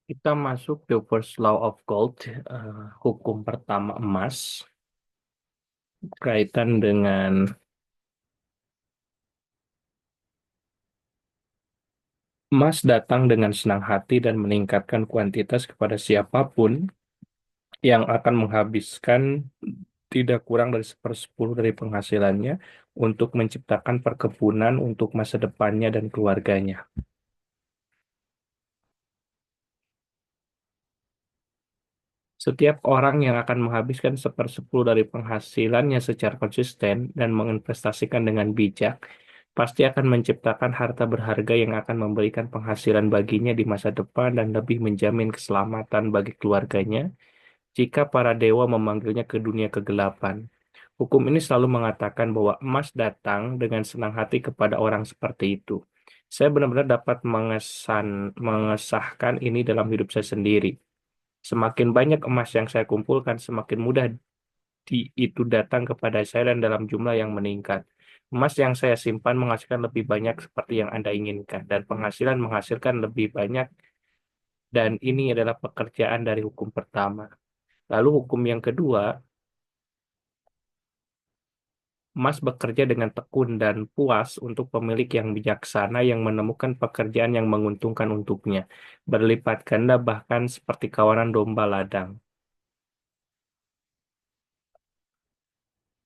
Kita masuk the first law of gold, hukum pertama emas, kaitan dengan emas datang dengan senang hati dan meningkatkan kuantitas kepada siapapun yang akan menghabiskan tidak kurang dari sepersepuluh dari penghasilannya untuk menciptakan perkebunan untuk masa depannya dan keluarganya. Setiap orang yang akan menghabiskan sepersepuluh dari penghasilannya secara konsisten dan menginvestasikan dengan bijak, pasti akan menciptakan harta berharga yang akan memberikan penghasilan baginya di masa depan dan lebih menjamin keselamatan bagi keluarganya jika para dewa memanggilnya ke dunia kegelapan. Hukum ini selalu mengatakan bahwa emas datang dengan senang hati kepada orang seperti itu. Saya benar-benar dapat mengesahkan ini dalam hidup saya sendiri. Semakin banyak emas yang saya kumpulkan, semakin mudah itu datang kepada saya dan dalam jumlah yang meningkat. Emas yang saya simpan menghasilkan lebih banyak seperti yang Anda inginkan, dan penghasilan menghasilkan lebih banyak, dan ini adalah pekerjaan dari hukum pertama. Lalu hukum yang kedua, emas bekerja dengan tekun dan puas untuk pemilik yang bijaksana yang menemukan pekerjaan yang menguntungkan untuknya, berlipat ganda bahkan seperti kawanan domba ladang.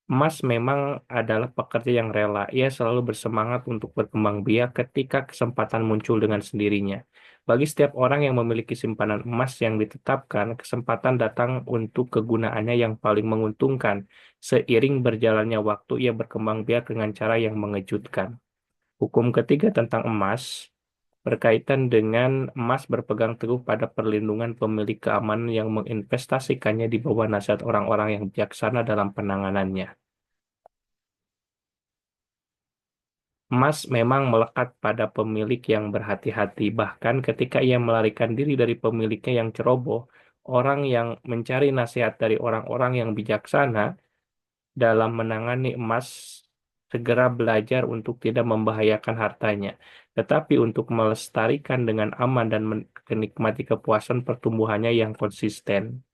Mas memang adalah pekerja yang rela. Ia selalu bersemangat untuk berkembang biak ketika kesempatan muncul dengan sendirinya. Bagi setiap orang yang memiliki simpanan emas yang ditetapkan, kesempatan datang untuk kegunaannya yang paling menguntungkan. Seiring berjalannya waktu, ia berkembang biak dengan cara yang mengejutkan. Hukum ketiga tentang emas berkaitan dengan emas berpegang teguh pada perlindungan pemilik keamanan yang menginvestasikannya di bawah nasihat orang-orang yang bijaksana dalam penanganannya. Emas memang melekat pada pemilik yang berhati-hati, bahkan ketika ia melarikan diri dari pemiliknya yang ceroboh, orang yang mencari nasihat dari orang-orang yang bijaksana dalam menangani emas segera belajar untuk tidak membahayakan hartanya, tetapi untuk melestarikan dengan aman dan menikmati kepuasan pertumbuhannya yang konsisten.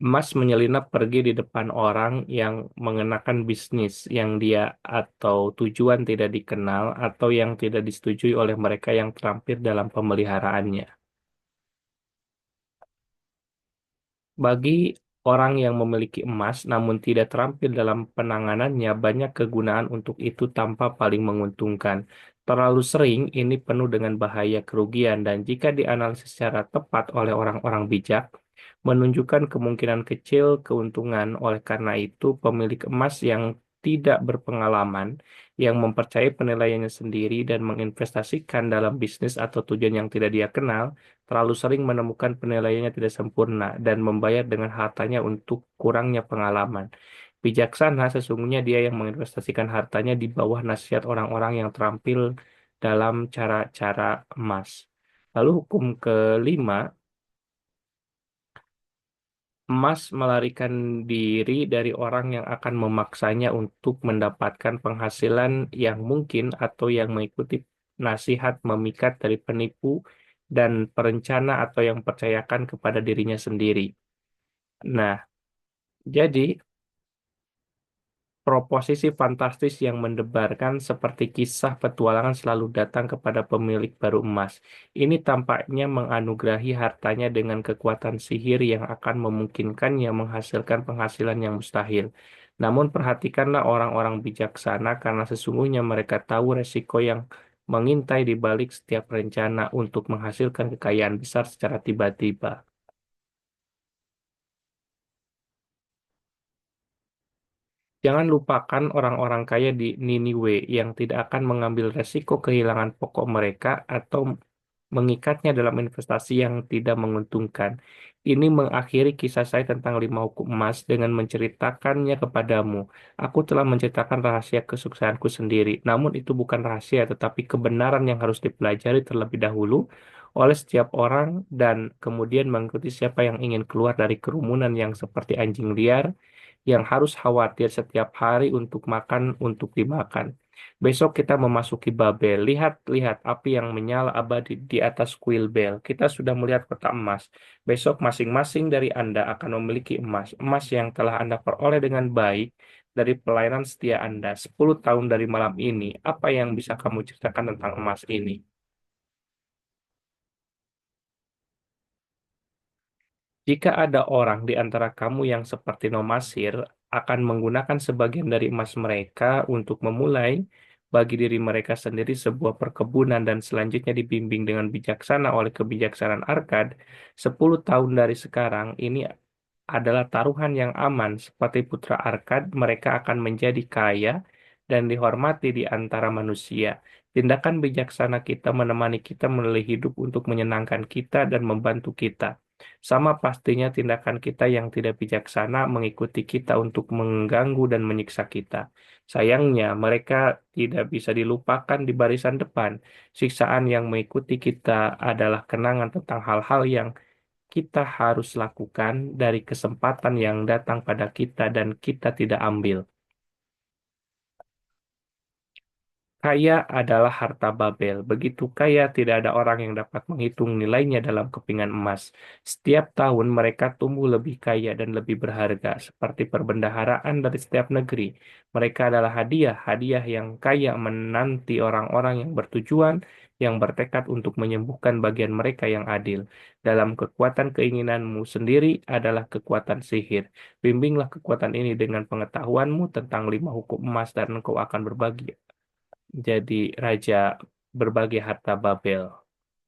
Mas menyelinap pergi di depan orang yang mengenakan bisnis yang dia atau tujuan tidak dikenal atau yang tidak disetujui oleh mereka yang terampil dalam pemeliharaannya. Bagi orang yang memiliki emas namun tidak terampil dalam penanganannya, banyak kegunaan untuk itu tanpa paling menguntungkan. Terlalu sering ini penuh dengan bahaya kerugian dan jika dianalisis secara tepat oleh orang-orang bijak, menunjukkan kemungkinan kecil keuntungan. Oleh karena itu, pemilik emas yang tidak berpengalaman, yang mempercayai penilaiannya sendiri dan menginvestasikan dalam bisnis atau tujuan yang tidak dia kenal, terlalu sering menemukan penilaiannya tidak sempurna dan membayar dengan hartanya untuk kurangnya pengalaman. Bijaksana sesungguhnya dia yang menginvestasikan hartanya di bawah nasihat orang-orang yang terampil dalam cara-cara emas. Lalu hukum kelima, emas melarikan diri dari orang yang akan memaksanya untuk mendapatkan penghasilan yang mungkin atau yang mengikuti nasihat memikat dari penipu dan perencana atau yang percayakan kepada dirinya sendiri. Nah, jadi proposisi fantastis yang mendebarkan seperti kisah petualangan selalu datang kepada pemilik baru emas. Ini tampaknya menganugerahi hartanya dengan kekuatan sihir yang akan memungkinkannya menghasilkan penghasilan yang mustahil. Namun perhatikanlah orang-orang bijaksana karena sesungguhnya mereka tahu resiko yang mengintai di balik setiap rencana untuk menghasilkan kekayaan besar secara tiba-tiba. Jangan lupakan orang-orang kaya di Niniwe yang tidak akan mengambil resiko kehilangan pokok mereka atau mengikatnya dalam investasi yang tidak menguntungkan. Ini mengakhiri kisah saya tentang lima hukum emas dengan menceritakannya kepadamu. Aku telah menceritakan rahasia kesuksesanku sendiri, namun itu bukan rahasia tetapi kebenaran yang harus dipelajari terlebih dahulu oleh setiap orang dan kemudian mengikuti siapa yang ingin keluar dari kerumunan yang seperti anjing liar yang harus khawatir setiap hari untuk makan untuk dimakan. Besok kita memasuki Babel. Lihat-lihat api yang menyala abadi di atas kuil Bel. Kita sudah melihat kota emas. Besok masing-masing dari Anda akan memiliki emas. Emas yang telah Anda peroleh dengan baik dari pelayanan setia Anda 10 tahun dari malam ini. Apa yang bisa kamu ceritakan tentang emas ini? Jika ada orang di antara kamu yang seperti Nomasir akan menggunakan sebagian dari emas mereka untuk memulai bagi diri mereka sendiri sebuah perkebunan dan selanjutnya dibimbing dengan bijaksana oleh kebijaksanaan Arkad, 10 tahun dari sekarang ini adalah taruhan yang aman. Seperti putra Arkad, mereka akan menjadi kaya dan dihormati di antara manusia. Tindakan bijaksana kita menemani kita melalui hidup untuk menyenangkan kita dan membantu kita. Sama pastinya tindakan kita yang tidak bijaksana mengikuti kita untuk mengganggu dan menyiksa kita. Sayangnya, mereka tidak bisa dilupakan di barisan depan. Siksaan yang mengikuti kita adalah kenangan tentang hal-hal yang kita harus lakukan dari kesempatan yang datang pada kita dan kita tidak ambil. Kaya adalah harta Babel. Begitu kaya, tidak ada orang yang dapat menghitung nilainya dalam kepingan emas. Setiap tahun mereka tumbuh lebih kaya dan lebih berharga, seperti perbendaharaan dari setiap negeri. Mereka adalah hadiah yang kaya menanti orang-orang yang bertujuan, yang bertekad untuk menyembuhkan bagian mereka yang adil. Dalam kekuatan keinginanmu sendiri adalah kekuatan sihir. Bimbinglah kekuatan ini dengan pengetahuanmu tentang 5 hukum emas dan engkau akan berbagi jadi raja berbagai harta Babel.